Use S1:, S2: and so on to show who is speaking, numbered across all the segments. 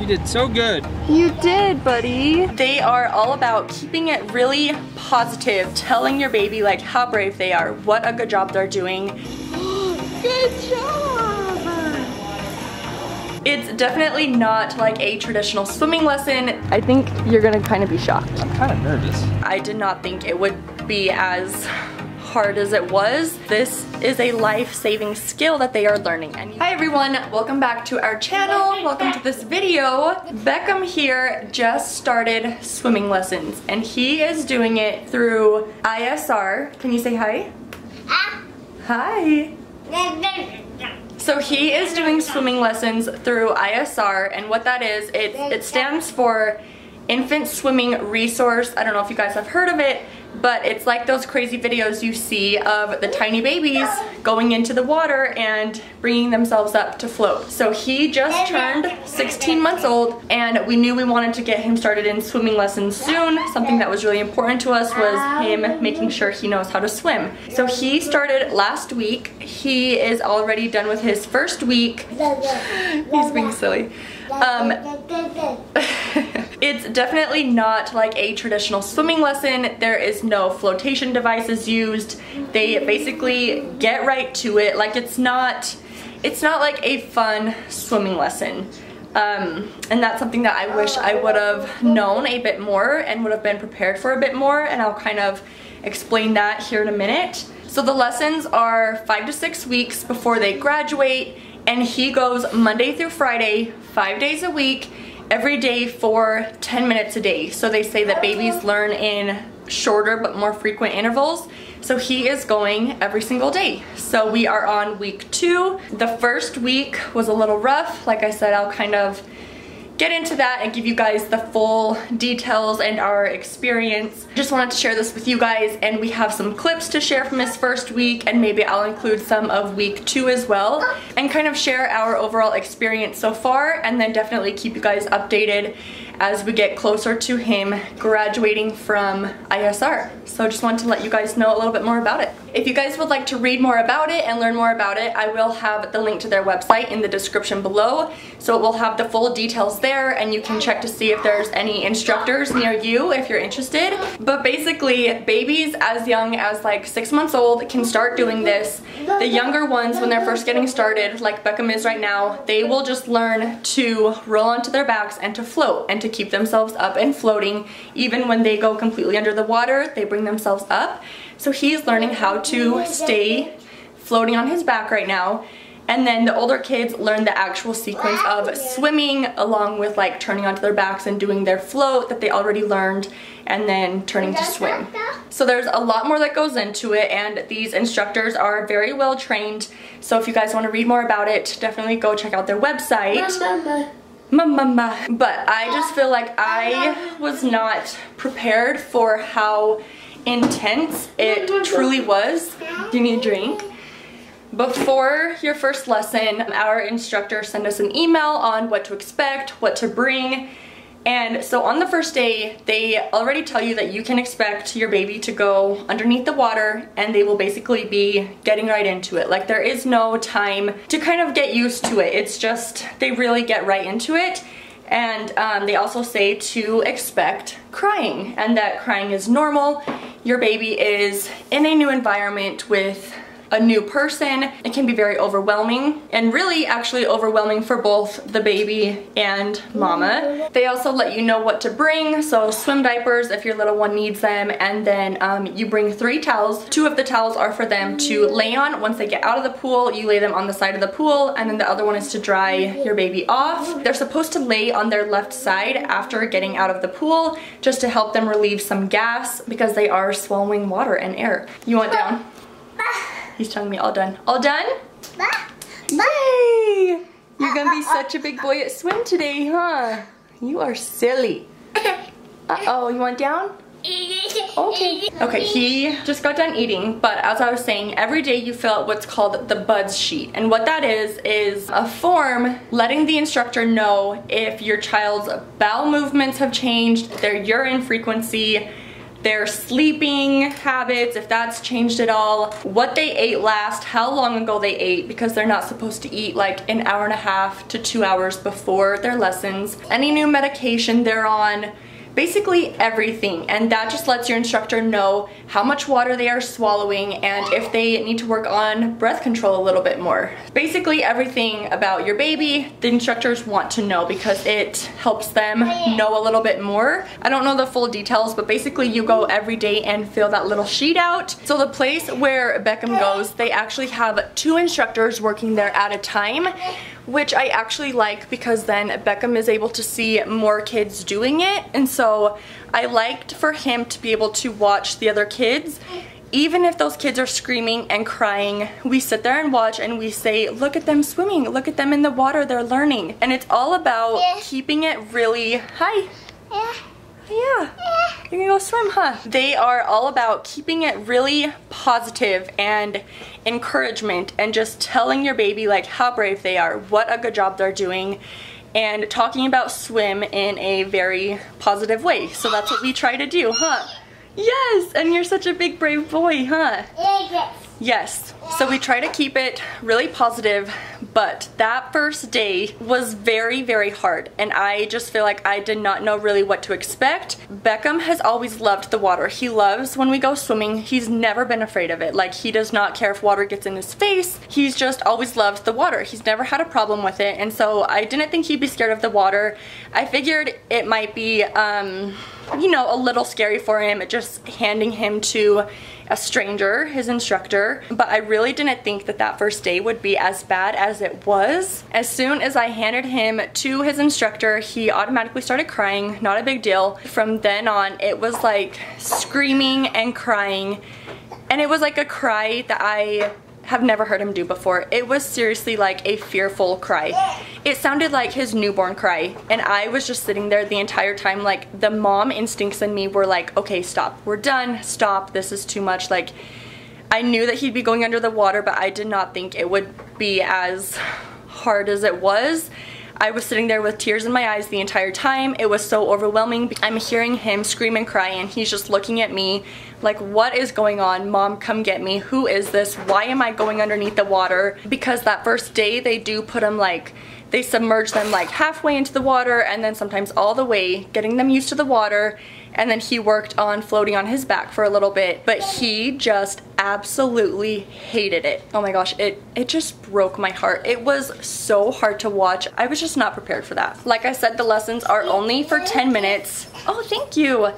S1: You did so good.
S2: You did, buddy. They are all about keeping it really positive, telling your baby like how brave they are, what a good job they're doing. Good job! It's definitely not like a traditional swimming lesson. I think you're gonna kind of be shocked.
S1: I'm kind of nervous.
S2: I did not think it would be as hard as it was. This is a life-saving skill that they are learning. Hi everyone, welcome back to our channel. Welcome to this video. Beckam here just started swimming lessons and he is doing it through ISR. Can you say hi? Hi. So he is doing swimming lessons through ISR, and what that is, it stands for Infant Swimming Resource. I don't know if you guys have heard of it, but it's like those crazy videos you see of the tiny babies going into the water and bringing themselves up to float. So he just turned 16 months old and we knew we wanted to get him started in swimming lessons soon. Something that was really important to us was him making sure he knows how to swim. So he started last week. He is already done with his first week. He's being silly. It's definitely not like a traditional swimming lesson. There is no flotation devices used. They basically get right to it. Like it's not like a fun swimming lesson. And that's something that I wish I would have known a bit more and would have been prepared for a bit more, and I'll kind of explain that here in a minute. So the lessons are 5 to 6 weeks before they graduate, and he goes Monday through Friday, 5 days a week, every day for 10 minutes a day. So they say that babies learn in shorter but more frequent intervals. So he is going every single day. So we are on week 2. The first week was a little rough. Like I said, I'll kind of get into that and give you guys the full details and our experience. Just wanted to share this with you guys, and we have some clips to share from his first week, and maybe I'll include some of week 2 as well, and kind of share our overall experience so far, and then definitely keep you guys updated as we get closer to him graduating from ISR. So just wanted to let you guys know a little bit more about it. If you guys would like to read more about it and learn more about it, I will have the link to their website in the description below. So it will have the full details there, and you can check to see if there's any instructors near you if you're interested. But basically, babies as young as like 6 months old can start doing this. The younger ones, when they're first getting started, like Beckam is right now, they will just learn to roll onto their backs and to float and to keep themselves up and floating. Even when they go completely under the water, they bring themselves up. So he's learning how to stay floating on his back right now. And then the older kids learn the actual sequence of swimming, along with like turning onto their backs and doing their float that they already learned, and then turning to swim. So there's a lot more that goes into it, and these instructors are very well trained. So if you guys want to read more about it, definitely go check out their website. But I just feel like I was not prepared for how intense it truly was. Do you need a drink? Before your first lesson, our instructor sent us an email on what to expect, what to bring. And so on the first day, they already tell you that you can expect your baby to go underneath the water, and they will basically be getting right into it. Like there is no time to kind of get used to it. It's just, they really get right into it. And they also say to expect crying, and that crying is normal. Your baby is in a new environment with a new person. It can be very overwhelming, and really actually overwhelming for both the baby and mama. They also let you know what to bring, so swim diapers if your little one needs them, and then you bring 3 towels. 2 of the towels are for them to lay on. Once they get out of the pool, you lay them on the side of the pool, and then the other one is to dry your baby off. They're supposed to lay on their left side after getting out of the pool, just to help them relieve some gas, because they are swallowing water and air. You want down? He's telling me all done. All done? Yay! You're gonna be such a big boy at swim today, huh? You are silly. Uh-oh, you want down? Okay. Okay, he just got done eating, but as I was saying, every day you fill out what's called the BUDS sheet. And what that is a form letting the instructor know if your child's bowel movements have changed, their urine frequency, their sleeping habits, if that's changed at all, what they ate last, how long ago they ate, because they're not supposed to eat like an hour and a half to 2 hours before their lessons, any new medication they're on, basically everything. And that just lets your instructor know how much water they are swallowing and if they need to work on breath control a little bit more. Basically everything about your baby, the instructors want to know because it helps them know a little bit more. I don't know the full details, but basically you go every day and fill that little sheet out. So the place where Beckam goes, they actually have 2 instructors working there at a time, which I actually like because then Beckam is able to see more kids doing it. And so I liked for him to be able to watch the other kids. Even if those kids are screaming and crying, we sit there and watch and we say, look at them swimming, look at them in the water, they're learning. And it's all about keeping it really, hi. Yeah, you're gonna go swim, huh? They are all about keeping it really positive and encouragement and just telling your baby like how brave they are, what a good job they're doing, and talking about swim in a very positive way. So that's what we try to do, huh? Yes, and you're such a big brave boy, huh? Yes, so we try to keep it really positive, but that first day was very, very hard, and I just feel like I did not know really what to expect. Beckam has always loved the water. He loves when we go swimming. He's never been afraid of it. Like, he does not care if water gets in his face. He's just always loved the water. He's never had a problem with it, and so I didn't think he'd be scared of the water. I figured it might be, you know, a little scary for him, just handing him to a stranger, his instructor, but I really didn't think that that first day would be as bad as it was. As soon as I handed him to his instructor, he automatically started crying, not a big deal. From then on, it was like screaming and crying, and it was like a cry that I have never heard him do before. It was seriously like a fearful cry. It sounded like his newborn cry, and I was just sitting there the entire time. Like, the mom instincts in me were like, okay, stop, we're done, stop, this is too much. Like, I knew that he'd be going under the water, but I did not think it would be as hard as it was. I was sitting there with tears in my eyes the entire time. It was so overwhelming. I'm hearing him scream and cry, and he's just looking at me like, what is going on? Mom, come get me. Who is this? Why am I going underneath the water? Because that first day they do put them like, they submerge them like halfway into the water and then sometimes all the way, getting them used to the water. And then he worked on floating on his back for a little bit, but he just absolutely hated it. Oh my gosh, it just broke my heart. It was so hard to watch. I was just not prepared for that. Like I said, the lessons are only for 10 minutes. Oh, thank you.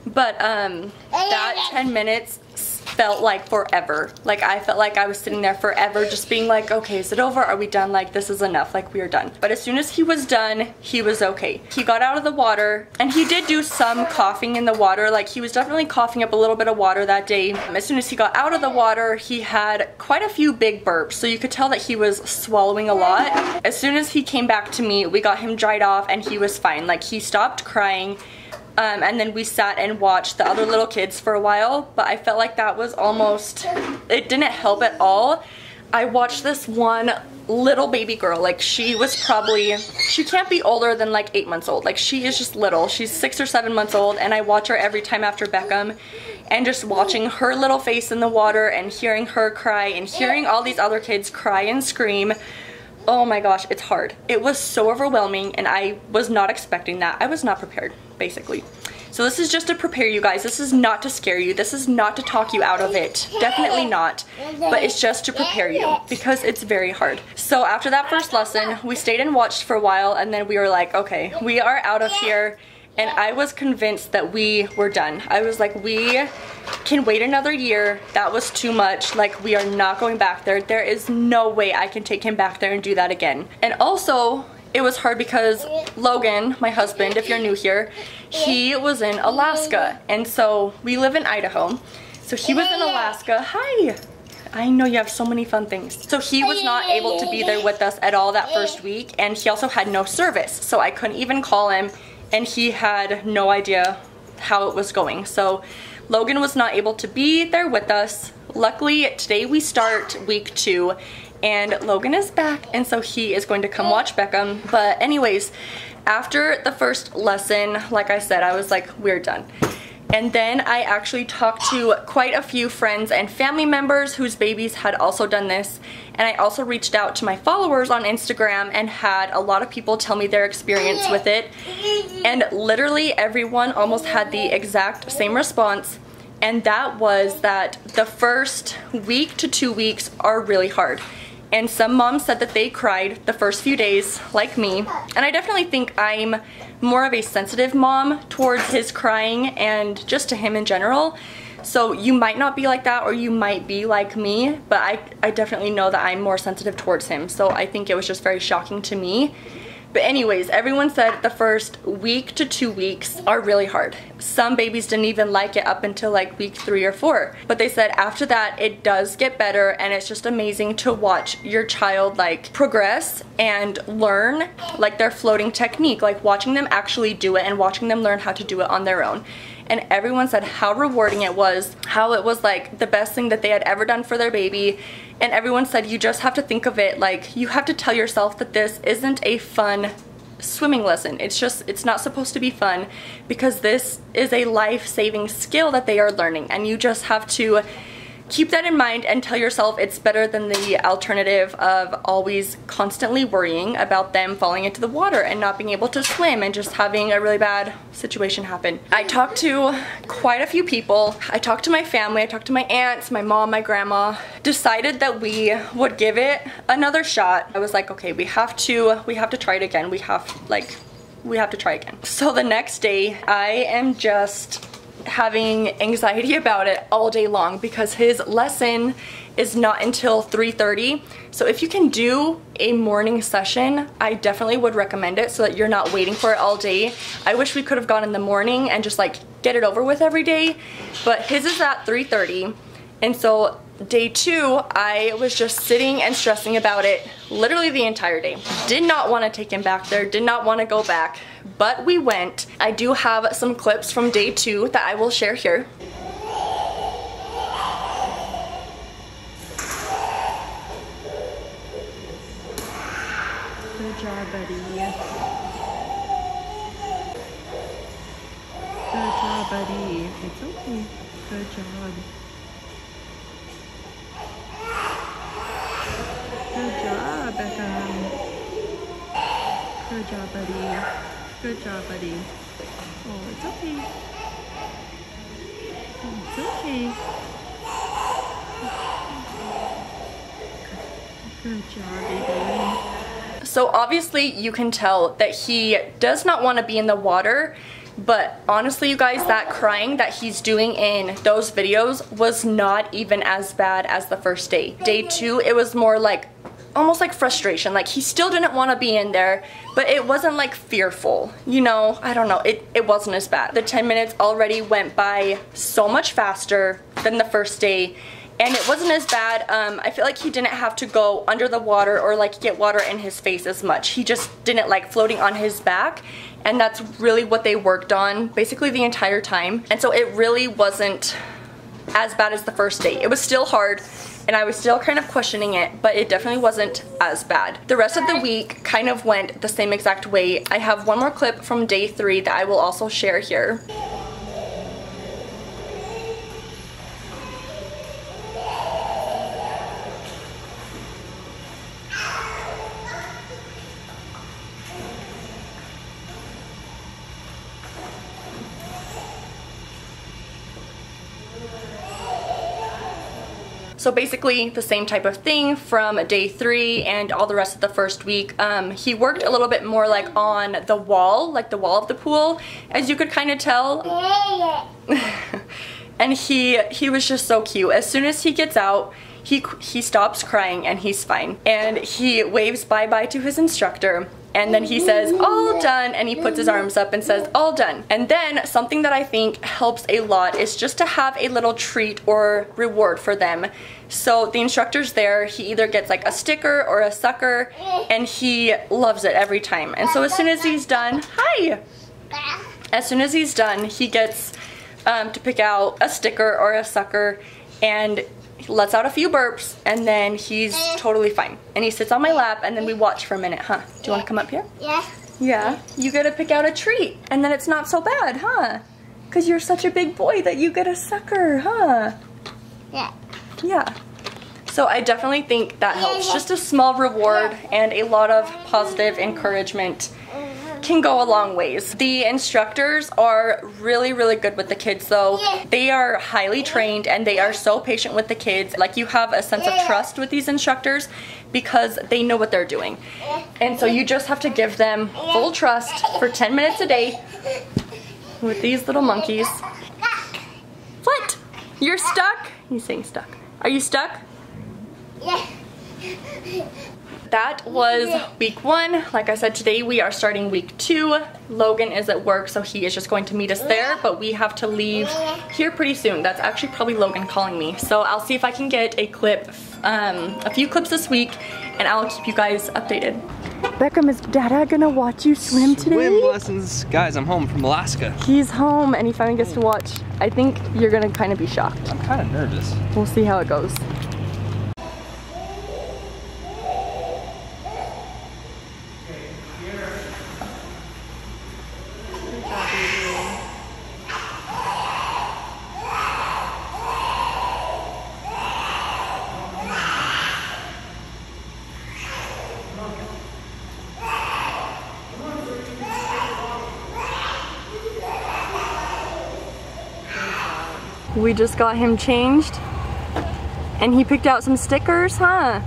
S2: But that 10 minutes felt like forever. Like, I felt like I was sitting there forever just being like, okay, is it over? Are we done? Like, this is enough. Like, we are done. But as soon as he was done, he was okay. He got out of the water, and he did do some coughing in the water. Like, he was definitely coughing up a little bit of water that day. As soon as he got out of the water, he had quite a few big burps, so you could tell that he was swallowing a lot. As soon as he came back to me, we got him dried off, and he was fine. Like, he stopped crying. And then we sat and watched the other little kids for a while, but I felt like that was almost, it didn't help at all. I watched this one little baby girl, like, she was probably, she can't be older than like 8 months old. Like, she is just little. She's 6 or 7 months old, and I watch her every time after Beckam, and just watching her little face in the water and hearing her cry and hearing all these other kids cry and scream. Oh my gosh, it's hard. It was so overwhelming, and I was not expecting that. I was not prepared, basically. So this is just to prepare you guys. This is not to scare you. This is not to talk you out of it. Definitely not. But it's just to prepare you, because it's very hard. So after that first lesson, we stayed and watched for a while, and then we were like, okay, we are out of here. And I was convinced that we were done. I was like, we can wait another year. That was too much. Like, we are not going back there. There is no way I can take him back there and do that again. And also, it was hard because Logan, my husband, if you're new here, he was in Alaska. And so we live in Idaho. So he was in Alaska. Hi. I know you have so many fun things. So he was not able to be there with us at all that first week. And he also had no service. So I couldn't even call him. And he had no idea how it was going. So Logan was not able to be there with us. Luckily, today we start week 2, and Logan is back, and so he is going to come watch Beckam. But anyways, after the first lesson, like I said, I was like, we're done. And then I actually talked to quite a few friends and family members whose babies had also done this. And I also reached out to my followers on Instagram and had a lot of people tell me their experience with it. And literally everyone almost had the exact same response. And that was that the first week to 2 weeks are really hard. And some moms said that they cried the first few days, like me. And I definitely think I'm more of a sensitive mom towards his crying and just to him in general. So you might not be like that, or you might be like me, but I definitely know that I'm more sensitive towards him. So I think it was just very shocking to me. But anyways, everyone said the first week to 2 weeks are really hard. Some babies didn't even like it up until like week 3 or 4. But they said after that it does get better, and it's just amazing to watch your child like progress and learn like their floating technique, like watching them actually do it and watching them learn how to do it on their own. And everyone said how rewarding it was, how it was like the best thing that they had ever done for their baby. And everyone said you just have to think of it like you have to tell yourself that this isn't a fun swimming lesson. It's not supposed to be fun, because this is a life-saving skill that they are learning, and you just have to keep that in mind and tell yourself it's better than the alternative of always constantly worrying about them falling into the water and not being able to swim and just having a really bad situation happen. I talked to quite a few people. I talked to my family, I talked to my aunts, my mom, my grandma, decided that we would give it another shot. I was like, okay, we have to try it again. We have to try again. So the next day, I am just having anxiety about it all day long because his lesson is not until 3:30. So if you can do a morning session, I definitely would recommend it so that you're not waiting for it all day. I wish we could have gone in the morning and just like get it over with every day, but his is at 3:30. And so day 2, I was just sitting and stressing about it literally the entire day. Did not want to take him back there, did not want to go back, but we went. I do have some clips from day 2 that I will share here.
S1: Good job, buddy. Good job, buddy. It's okay. Good job. Good job, Beckam. Good job, buddy. Good job, buddy. Oh, it's okay. It's okay. Good job, baby.
S2: So obviously you can tell that he does not want to be in the water, but honestly you guys, that crying that he's doing in those videos was not even as bad as the first day. Day 2, it was more like almost like frustration, like he still didn't want to be in there, but it wasn't like fearful, you know. I don't know, it wasn't as bad. The 10 minutes already went by so much faster than the first day, and it wasn't as bad. I feel like he didn't have to go under the water or like get water in his face as much. He just didn't like floating on his back, and that's really what they worked on basically the entire time. And so it really wasn't as bad as the first day. It was still hard, and I was still kind of questioning it, but it definitely wasn't as bad. The rest of the week kind of went the same exact way. I have one more clip from day 3 that I will also share here. So basically the same type of thing from day 3 and all the rest of the first week. He worked a little bit more like on the wall, like the wall of the pool, as you could kind of tell. And he was just so cute. As soon as he gets out, he stops crying and he's fine. And he waves bye-bye to his instructor. And then he says, all done, and he puts his arms up and says, all done. And then something that I think helps a lot is just to have a little treat or reward for them. So the instructor's there, he either gets like a sticker or a sucker, and he loves it every time. And so as soon as he's done, as soon as he's done, he gets to pick out a sticker or a sucker, and he lets out a few burps, and then he's totally fine. And he sits on my lap, and then we watch for a minute, huh? Do you want to come up here?
S3: Yeah.
S2: Yeah. You gotta pick out a treat, and then it's not so bad, huh? Because you're such a big boy that you get a sucker, huh?
S3: Yeah.
S2: Yeah. So I definitely think that helps. Just a small reward and a lot of positive encouragement can go a long ways. The instructors are really, really good with the kids though. They are highly trained and they are so patient with the kids. Like, you have a sense of trust with these instructors because they know what they're doing. And so you just have to give them full trust for 10 minutes a day with these little monkeys. What? You're stuck? He's saying stuck. Are you stuck?
S3: Yeah.
S2: That was week 1. Like I said, today we are starting week 2. Logan is at work, so he is just going to meet us there, but we have to leave here pretty soon. That's actually probably Logan calling me. So I'll see if I can get a clip, a few clips this week, and I'll keep you guys updated. Beckam, is Dada gonna watch you swim today?
S4: Swim lessons. Guys, I'm home from Alaska.
S2: He's home and he finally gets to watch. I think you're gonna kind of be shocked.
S4: I'm kind of nervous.
S2: We'll see how it goes. We just got him changed and he picked out some stickers, huh?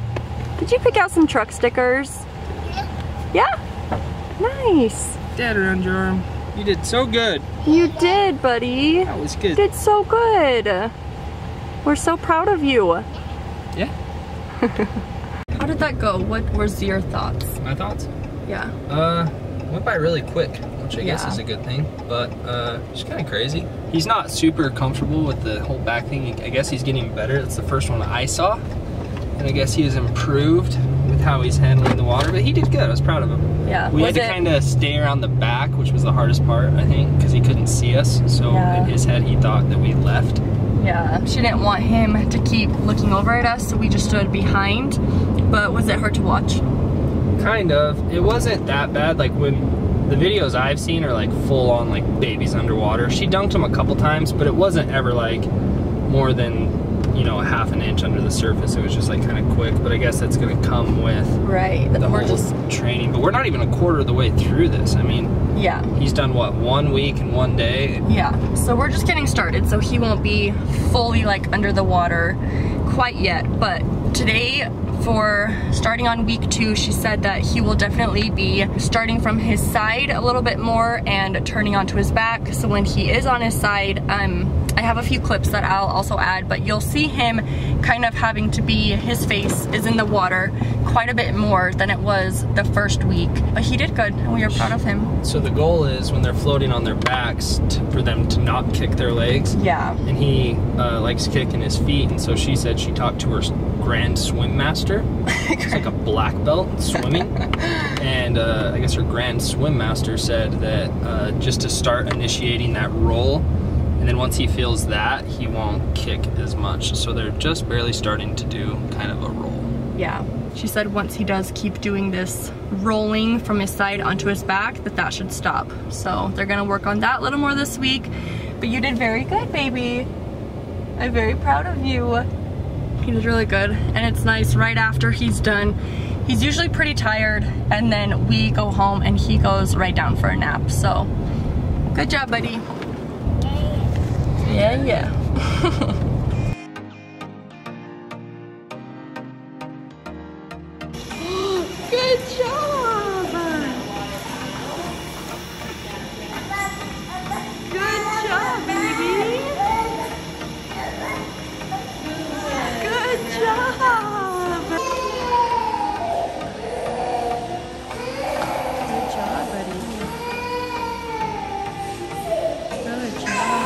S2: Did you pick out some truck stickers? Yeah? Nice.
S4: Dad around your arm. You did so good.
S2: You did, buddy.
S4: That was good.
S2: You did so good. We're so proud of you.
S4: Yeah.
S2: How did that go? What was your thoughts?
S4: My thoughts?
S2: Yeah.
S4: Went by really quick, which I guess is a good thing, but it's kind of crazy. He's not super comfortable with the whole back thing. I guess he's getting better. It's the first one I saw, and I guess he has improved with how he's handling the water, but he did good. I was proud of him.
S2: Yeah.
S4: We had to kind of stay around the back, which was the hardest part, I think, because he couldn't see us, so in his head he thought that we left.
S2: Yeah, she didn't want him to keep looking over at us, so we just stood behind. But was it hard to watch?
S4: Kind of. It wasn't that bad. Like, when the videos I've seen are like full on like babies underwater. She dunked them a couple times, but it wasn't ever like more than, you know, a half an inch under the surface. It was just like kind of quick, but I guess that's gonna come with
S2: the
S4: whole just training. But we're not even a quarter of the way through this. I mean,
S2: yeah,
S4: he's done what, 1 week and 1 day?
S2: Yeah, so we're just getting started, so he won't be fully like under the water quite yet. But today, for starting on week 2, she said that he will definitely be starting from his side a little bit more and turning onto his back. So when he is on his side, I have a few clips that I'll also add, but you'll see him kind of having to be, his face is in the water quite a bit more than it was the first week. But he did good, and we are proud of him.
S4: So the goal is when they're floating on their backs for them to not kick their legs.
S2: Yeah.
S4: And he likes kicking his feet, and so she said she talked to her grand swim master. It's like a black belt in swimming. And I guess her grand swim master said that just to start initiating that roll, and then once he feels that, he won't kick as much. So they're just barely starting to do kind of a roll.
S2: Yeah. She said once he does keep doing this rolling from his side onto his back, that should stop. So they're gonna work on that a little more this week. But you did very good, baby. I'm very proud of you. He did really good. And it's nice, right after he's done, he's usually pretty tired, and then we go home and he goes right down for a nap. So good job, buddy. Yeah, yeah. Good job! Good job, baby! Good job! Good job, buddy. Good job.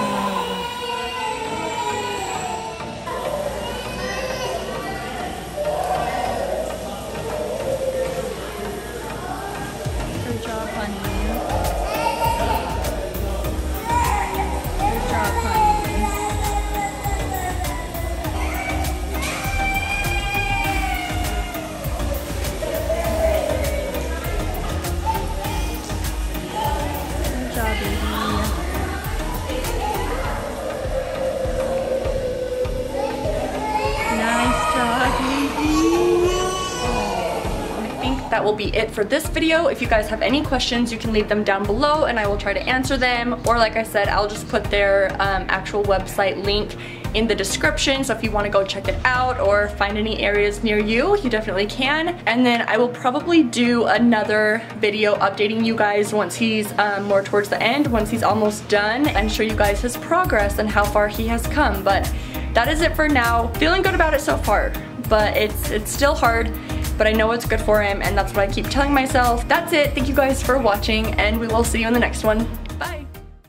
S2: that will be it for this video. If you guys have any questions, you can leave them down below and I will try to answer them. Or like I said, I'll just put their actual website link in the description, so if you want to go check it out or find any areas near you, you definitely can. And then I will probably do another video updating you guys once he's more towards the end, once he's almost done, and show you guys his progress and how far he has come. But that is it for now. Feeling good about it so far, but it's still hard, but I know it's good for him, and that's what I keep telling myself. That's it. Thank you guys for watching, and we will see you in the next one.